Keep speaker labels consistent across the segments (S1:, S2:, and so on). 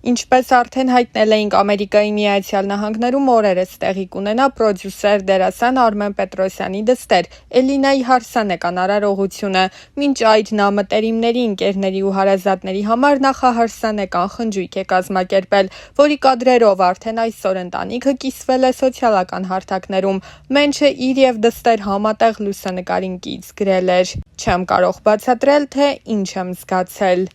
S1: Ինչպես արդեն հայտնել էինք, Ամերիկայի Միացյալ Նահանգներում օրերս տեղի կունենա պրոդյուսեր, դերասան Արմեն Պետրոսյանի դստեր՝ Էլինայի հարսանեկան արարողությունը։ Մինչ այդ նա մտերիմների, ընկերների ու հարազատների համար նախահարսանեկան խնջույք է կազմակերպել, որի կադրերով արդեն այսօր ընտանիքը կիսվել է սոցիալական հարթակներում։ Մենչը իր և դստեր համատեղ լուսանկարին կից գրել էր. «Չեմ կարող բացատրել, թե ինչ եմ զգացել»։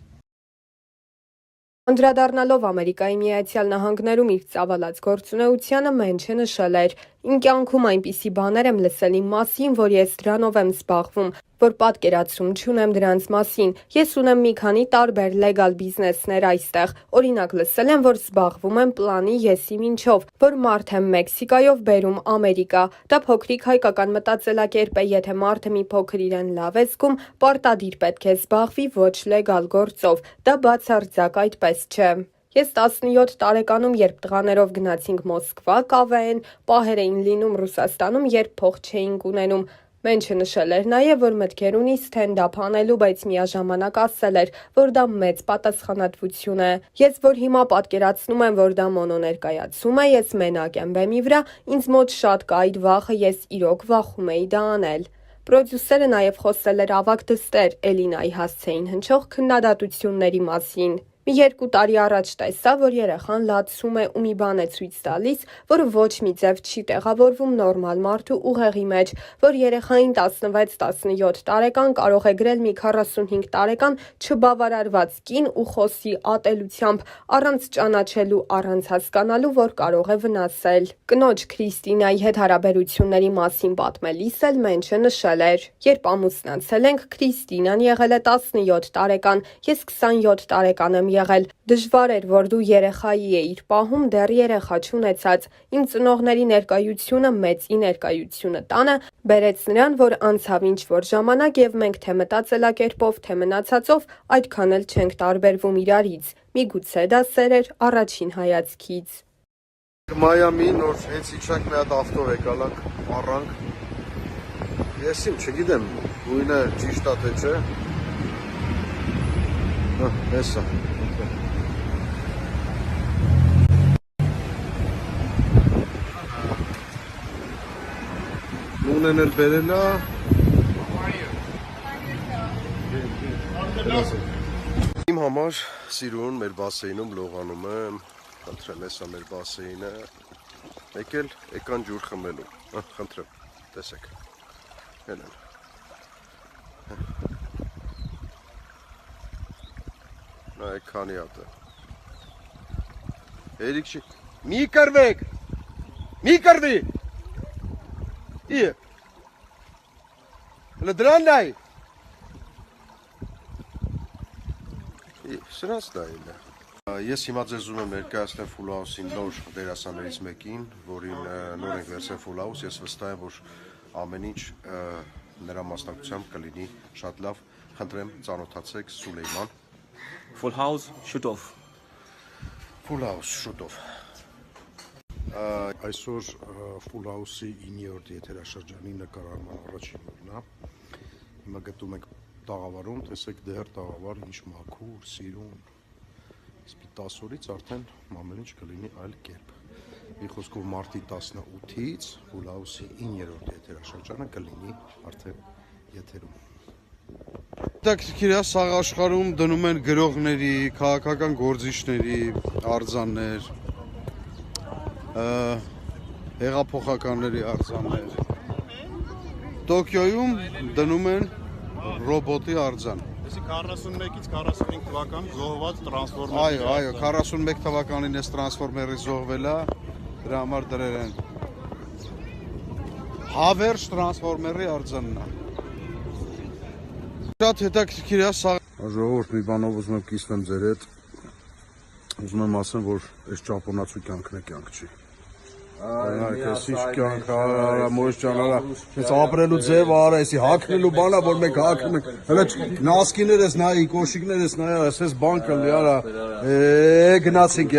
S1: Անդրադառնալով Ամերիկայի Միացյալ Նահանգներում իր ծավալած գործունեությանը, Մենչը նշել էր. «Իմ կյանքում այնպիսի բաներ եմ լսել իմ մասին, որ ես դրանով եմ զբաղվում, որ պատկերացում չունեմ դրանց մասին։ Ես ունեմ մի քանի տարբեր լեգալ բիզնեսներ այստեղ։ Օրինակ լսել եմ, որ զբաղվում եմ պլանի եսի միջով, որ մարդ եմ Մեքսիկայով բերում Ամերիկա։ Դա փոքրիկ հայկական մտածելակերպ է, եթե մարդը մի փոքր իրեն լավ է զգում, պարտադիր պետք է զբաղվի ոչ լեգալ գործով։ Դա բացարձակ այդպես չէ։ Ես 17 տարեկանում, երբ տղաներով գնացինք Մոսկվա, կավեեն, պահեր էին լինում Ռուսաստանում, երբ փող չէինք ունենում։ Մենչը նշել էր նաև, որ մտքեր ունի սթենդափ անելու, բայց միաժամանակ ասել էր, որ դա մեծ պատասխանատվություն է։ Ես որ հիմա պատկերացնում եմ, որ դա մոնոներկայացում է, ես մենակ եմ բեմի վրա, ինձ մոտ շատ կա այդ վախը, ես իրոք վախում էի դա անել։ Պրոդյուսերը նաև խոսել էր ավագ դստեր Էլինայի հասցեին հնչող քննադատությունների մասին։ Մի 2 տարի առաջ տեսա, որ երեխան լացում է ու մի բան է ցույց տալիս, որը ոչ մի ձև չի տեղավորվում նորմալ մարդու ուղեղի մեջ, որ երեխային 16-17 տարեկան կարող է գրել մի 45 տարեկան չբավարարված կին ու խոսի ատելությամբ, առանց ճանաչելու, առանց հասկանալու, որ կարող է վնասել։ Կնոջ Քրիստինայի հետ հարաբերությունների մասին պատմելիս էլ Մենչը նշել էր. «Երբ ամուսնացել ենք, Քրիստինան եղել է 17 տարեկան, ես 27 տարեկան եմ եղել։ Դժվար էր, որ դու երեխայի էիր պահում, դեռ երեխա չունեցած։ Իմ ծնողների ներկայությունը, մեծի ներկայությունը տանը բերեց նրան, որ անցավ ինչ-որ ժամանակ և մենք թե մտածելակերպով, թե մնացածով այդքան էլ չենք տարբերվում իրարից։ Միգուցե դա սեր էր առաջին հայացքից»։
S2: Մայամի նոր հենց իջանք մի հատ ավտո եկալանք, առանք։ Ես չգիտեմ, գույնը ճիշտ է թե չէ։ Հեսա։ Նունեն էլ բերել է։ Իմ համար սիրուն մեր բասեինում լողանում եմ, խնդրեմ, հեսա մեր բասեինը, եկել եկան ջուր խմելու, խնդրեմ, տեսեք, հել են։ Նայեք քանի հատ է։ Երիք չի, մի կրվեք, մի կրվի, իե, հլը դրան նայ, սրանց նային է։ Ես հիմա ձեզ ուզում եմ ներկայացնել Full House-ի նոր դերասաններից մեկին, որին նոր ենք վերցրել Full House, ես վստահ եմ, որ ամեն ինչ նրա մասնակցությամբ կլինի շատ լավ, խնդրեմ ծանոթացեք Սուլեյման։
S3: Full House, շուտով։
S2: Full House, շուտով։ Այսօր Full House-ի 9-րդ եթերաշրջանի նկարահանման առաջին օրն է։ Հիմա գտնում ենք տաղավարում, տեսեք դեռ տաղավար ինչ մաքուր, սիրուն։ Իսկ 10 օրից արդեն ամեն ինչ կլինի այլ կերպ։ Մի խոսքով մարտի 18-ից Full House-ի 9-րդ եթերաշրջանը կլինի արդեն եթերում։ Հետաքրքիր է, սաղ աշխարհում դնում են գրողների, քաղաքական գործիչների արձաններ, հեղափոխականների արձաններ։ Տոկիոյում դնում են ռոբոտի արձան։
S4: Այսի 41-ից 45 թվական զոհված տրանսֆորմեր։
S2: Այո, 41 թվականին էս տրանսֆորմերը զոհվել է, դրա համար դրել են հավերժ տրանսֆորմերի արձանն է։ Շատ հետաքրքիր է, սա ժողովուրդ մի բանով ուզում եմ կիսվեմ ձեր հետ, ուզում եմ ասեմ, որ այս ճապոնացու կյանքն է կյանք չի։ Այս ինչ կյանք արա, մոյս ջան, արա, ես ապրելու ձև արա, էսի հակնելու բանա, որ մենք հակնում ենք, հələ նասկիներս նայի, կոշիկներս նայ, ասես բան կլի, արա, գնացինք,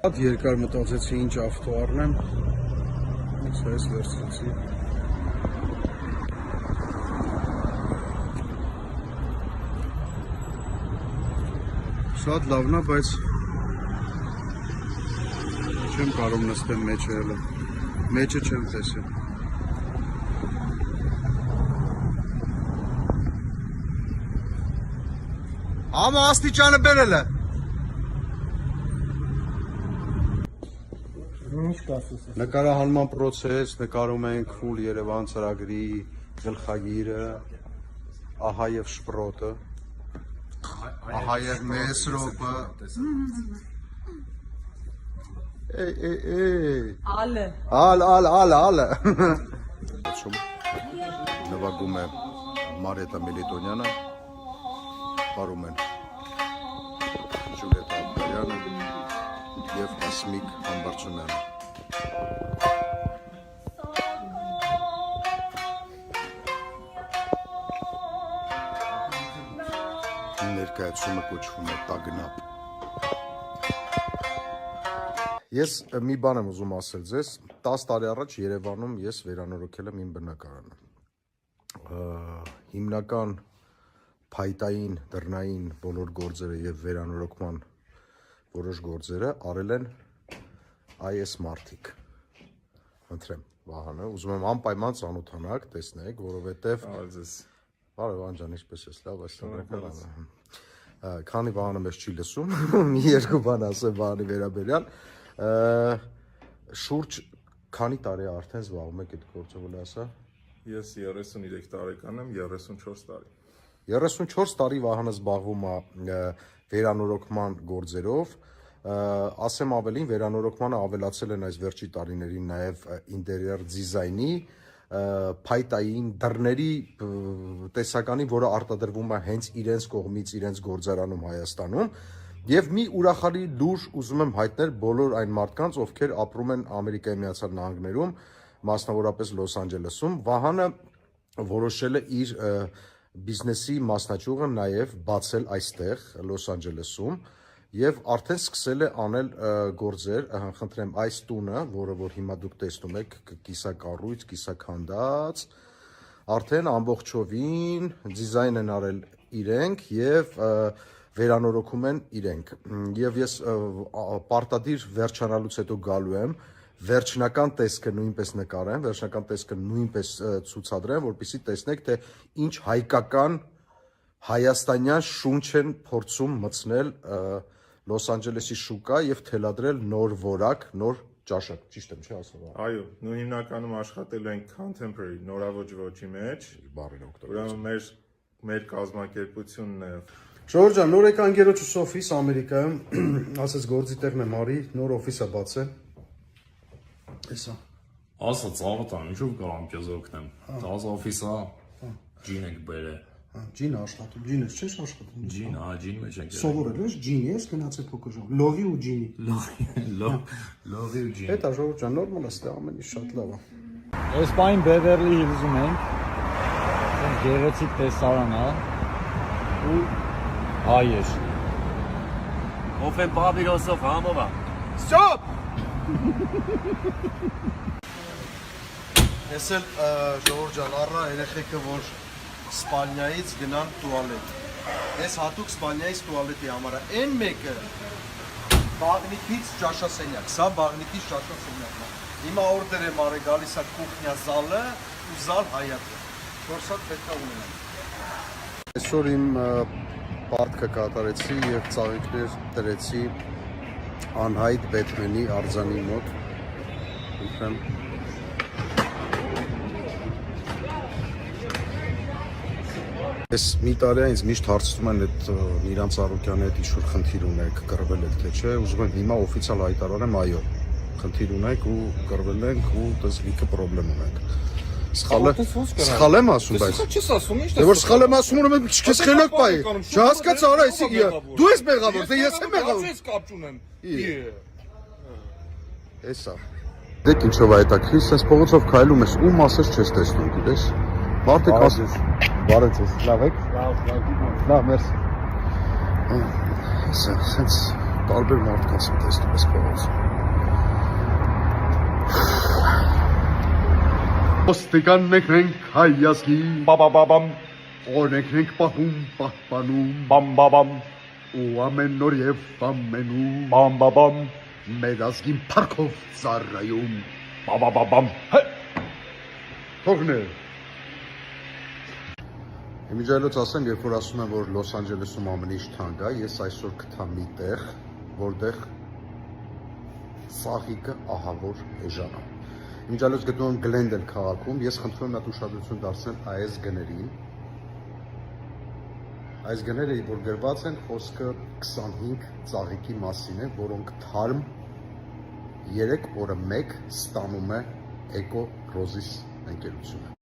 S2: Շատ երկար մտածեցի ինչ ավտո առնեմ, ես վերցրեցի։ Շատ լավն է, բայց չեմ կարող նստեմ մեջը ելը։ Մեջը չեմ տեսել։ Ամա աստիճանը բերել է։ Նկարահանման պրոցես, նկարում ենք ֆուլ Երևան ծրագրի գլխագիրը, ահա եւ շպրոտը, ահա եւ Մեսրոպը։ Ալը։ Ալը։ Նվագում է Մարիետա Միլիտոնյանը, պարում են Ջուլիետա Աբգարյանը և Ասմիկ Համբարձումյանը։ Ներկայացումը կոչվում է Տագնապ։ Ես մի բան եմ ուզում ասել ձեզ, 10 տարի առաջ Երևանում ես վերանորոգել եմ իմ բնակարանը։ Հիմնական փայտային, դռնային բոլոր գործերը եւ վերանորոգման որոշ գործերը արել են այս մարդիկ։ Խնդրեմ, Վահանը, ուզում եմ անպայման ծանոթանաք, տեսնեք, որովհետեւ Բարև Անջան, ինչպես ես, լավ ես։ Քանի Վահանը մեզ չի լսում, մի երկու բան ասեմ Վահանի վերաբերյալ։ Շուրջ քանի տարի արդեն զբաղվում եք այդ գործով, ո՞լ ասա։
S5: Ես 33 տարեկան եմ, 34 տարի։
S2: 34 տարի Վահանը զբաղվում է վերանորոգման գործերով, ասեմ ավելին, վերանորոգմանը ավելացել են այս վերջի տարիներին նաև ինտերիեր դիզայնի, փայտային դռների տեսականի, որը արտադրվում է հենց իրենց կողմից, իրենց գործարանում Հայաստանում, եւ մի ուրախալի լուր ուզում եմ հայտնել բոլոր այն մարդկանց, ովքեր ապրում են Ամերիկայի Միացյալ Նահանգներում, մասնավորապես Լոս Անջելեսում, Վահանը որոշել է իր բիզնեսի մասնաճյուղը նաև բացել այստեղ Լոս Անջելեսում եւ արդեն սկսել է անել գործեր, խնդրեմ, այս տունը, որը որ հիմա դուք տեսնում եք, կիսակառույց, կիսաքանդած, արդեն ամբողջովին դիզայն են արել իրենք եւ վերանորոգում են իրենք։ Եվ ես պարտադիր վերջանալուց հետո գալու եմ վերջնական տեսքը նույնպես նկարեմ, վերջնական տեսքը նույնպես ցուցադրեմ, որպեսզի տեսնեք, թե ինչ հայկական հայաստանյան շունչ են փորձում մտցնել Լոս Անջելեսի շուկա եւ թելադրել նոր որակ, նոր ճաշակ, ճիշտ եմ, չի ասում։
S5: Այո, նույն հիմնականում աշխատել ենք contemporary, նորավոճ ոճի մեջ։
S2: Բարին օգտագործում։
S5: Ուրեմն մեր կազմակերպությունն է։
S2: Ժորժ ջան, նոր եկա ընկերոջս օֆիս Ամերիկայում, ասես գործի տեղն եմ արի, նոր օֆիս է բացել։ Էսա։
S6: Ասա ծաղտան, ինչով կարամ քեզ օգնեմ։ Տազ օֆիսա, ջին ենք բերե։
S2: Ջին աշխատում, ջինը չես աշխատում։
S6: Ջին, ջին մեջ ենք։
S2: Սովորել ես ջինի, ես գնացել փոքր ժամ։ Լողի ու ջինի։
S6: Լովի ու ջին։
S2: Հետա Ժորժ ջան, նորմալ է, ստե ամեն ինչ շատ լավ է։
S7: Այս բան Բևերլի Հիլզում ենք։ Գեղեցիկ տեսարան է։ Ու հայեր։
S3: Open Barbados-ով համով է։
S2: Stop! Ես էլ Ժողովուրդ ջան, առա երեխեքը, որ Սպանիայից գնան տուալետ։ Ես հատուկ Սպանիայից տուալետի համար են մեկը բաղնիկից ճաշասենյակ, սա բաղնիկից ճաշասենյակն է։ Հիմա օրդեր եմ արել, գալիս է կուխնյա զալը ու զալ հայատը։ Որսատ պետք է ունենամ։ Այսօր իմ պարտքը կատարեցի եւ ծաղիկներ տրեցի Անհայտ Բեթմենի արձանի մոտ։ Ուղղեմ Ես մի տարի ինձ միշտ հարցնում են այդ Միրանց Արոկյանի հետ ինչ-որ խնդիր ունեք, կռվել եք թե չէ, ուզում եմ հիմա օֆիցիալ հայտարարեմ, այո, խնդիր ունեք ու կռվել ենք ու դες լիքը պրոբլեմ ունենք։ Սխալ եմ ասում, բայց
S4: Չես ասում, ի՞նչ
S2: դե որ սխալ եմ ասում, ուրեմն քեզ խելոք բայ։ Չհասկացա, արա, դու ես մեղավոր, թե ես եմ մեղավոր։
S4: ես կապ չունեմ։
S2: Էսա։ Դեք ինչով է հետաքրքիր, sense փողոցով քայլում ես, ում ասես չես տեսնում, գիտես։ Մարդիկ ասես։ Բարև ձեզ, լավ եք։ Լավ, մերսի։ Sense տարբեր մարդկանց եմ տեսնում ես փողոցում։ Ոստիկանն ենք հայազգի,
S7: Բաբաբաբամ,
S2: օրենքն ենք պահում, պահպանում,
S7: բամբաբամ,
S8: ու ամեն նոր եւ ամենում
S7: Բամ բաբամ,
S8: մեր ազգին փառքով ծառայում
S7: բաբաբաբամ։
S8: թողներ։ Իմիջայլոց ասեմ, երբ որ ասում եմ, որ Լոս Անջելեսում ամեն ինչ թանկ է, ես այսօր գտա մի տեղ, որտեղ ծաղիկը ահավոր էժան է։ Իմիջայլոց գտնում եմ Գլենդել քաղաքում, ես խնդրում եմ այդ ուշադրություն դարձնել այս գներին։ Այս գները, որ գրված են, խոսքը 25 ծաղիկի մասին է, որոնք թարմ 3 օրը 1 ստանում է Էկո Ռոզիս ընկերությունը։